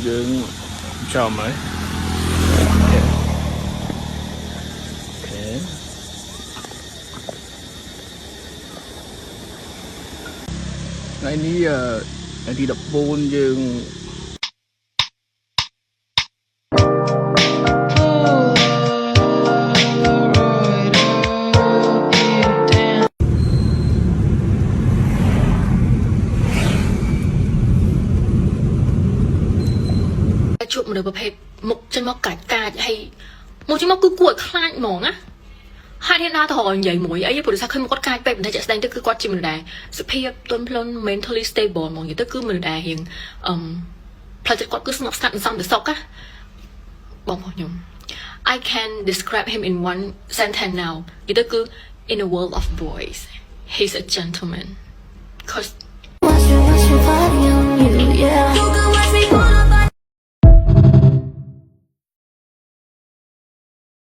យើងចំហើយថ្ងៃនេះថ្ងៃទី14យើង ជួបមនុស្សប្រភេទមុខចេញមកកាច់ហើយមកចេញមកគឺគួរឲ្យខ្លាចហ្មងណាហើយអ្នកណាទៅរកនិយាយមួយអីព្រោះថាឃើញមកគាត់កាច់ពេកបន្តិចស្ដែងទៅគឺគាត់ជាមនុស្សដែរសុភាពទន់ភ្លន់ mentally stable ហ្មងនិយាយទៅគឺមនុស្សដែររៀងផ្លូវចិត្តគាត់គឺស្ងប់ស្ងាត់សន្តិសុខណាបងប្អូនខ្ញុំ I can describe him in one sentence now និយាយទៅគឺ in a world of boys he's a gentleman cause